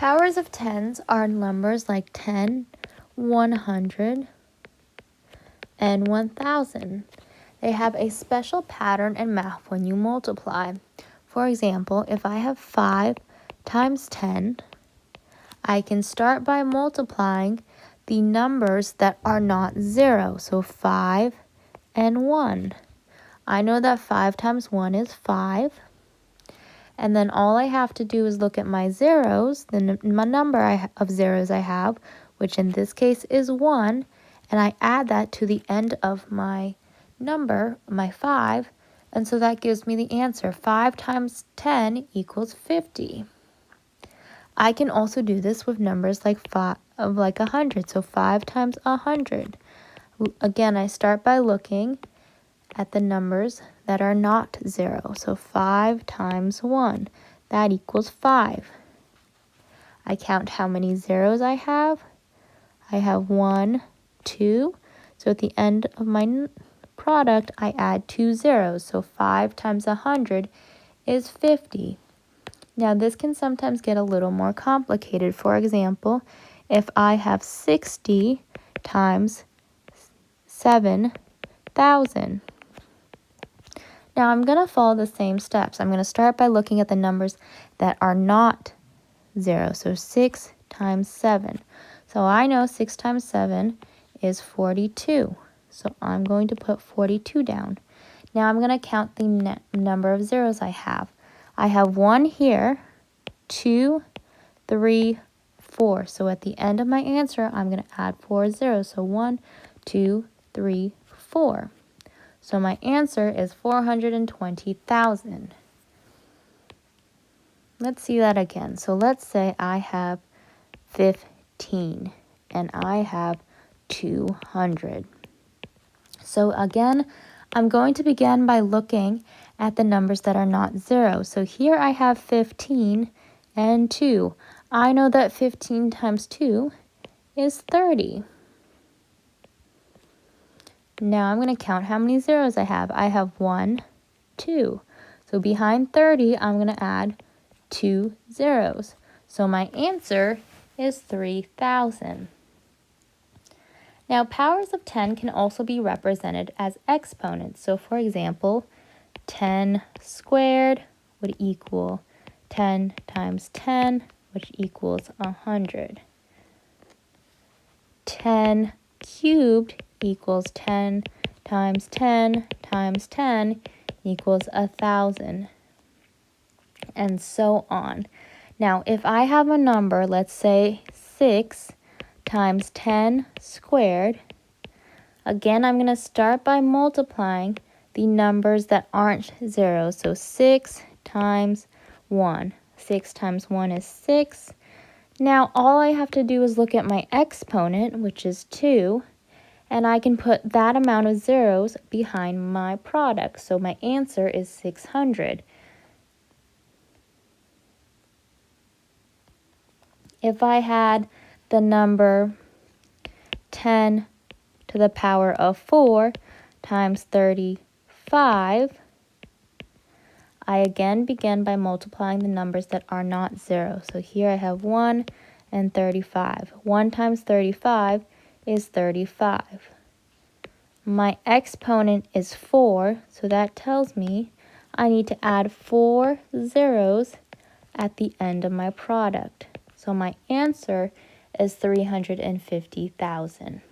Powers of tens are numbers like 10, 100, and 1000. They have a special pattern in math when you multiply. For example, if I have 5 times 10, I can start by multiplying the numbers that are not 0, so 5 and 1. I know that 5 times 1 is 5. And then all I have to do is look at my zeros, my number of zeros I have, which in this case is 1, and I add that to the end of my number, my 5, and so that gives me the answer. 5 times 10 equals 50. I can also do this with numbers like 100, so 5 times 100. Again, I start by looking at the numbers that are not 0. So 5 times 1, that equals 5. I count how many zeros I have. I have 1, 2. So at the end of my product, I add 2 zeros. So 5 times 100 is 50. Now this can sometimes get a little more complicated. For example, if I have 60 times 7,000. Now I'm going to follow the same steps. I'm going to start by looking at the numbers that are not 0. So 6 times 7. So I know 6 times 7 is 42. So I'm going to put 42 down. Now I'm going to count the number of zeros I have. I have 1 here, 2, 3, 4. So at the end of my answer, I'm going to add 4 zeros. So 1, 2, 3, 4. So my answer is 420,000. Let's see that again. So let's say I have 15 and I have 200. So again, I'm going to begin by looking at the numbers that are not 0. So here I have 15 and 2. I know that 15 times 2 is 30. Now I'm going to count how many zeros I have. I have 1, 2. So behind 30, I'm going to add 2 zeros. So my answer is 3,000. Now powers of 10 can also be represented as exponents. So for example, 10 squared would equal 10 times 10, which equals 100. 10 cubed equals 10 times 10 times 10 equals 1,000, and so on. Now, if I have a number, let's say 6 times 10 squared, again, I'm going to start by multiplying the numbers that aren't 0. So 6 times 1. 6 times 1 is 6. Now, all I have to do is look at my exponent, which is 2, and I can put that amount of zeros behind my product. So my answer is 600. If I had the number 10 to the power of 4 times 35, I again begin by multiplying the numbers that are not 0. So here I have 1 and 35. 1 times 35 is 35. My exponent is 4, so that tells me I need to add 4 zeros at the end of my product. So my answer is 350,000.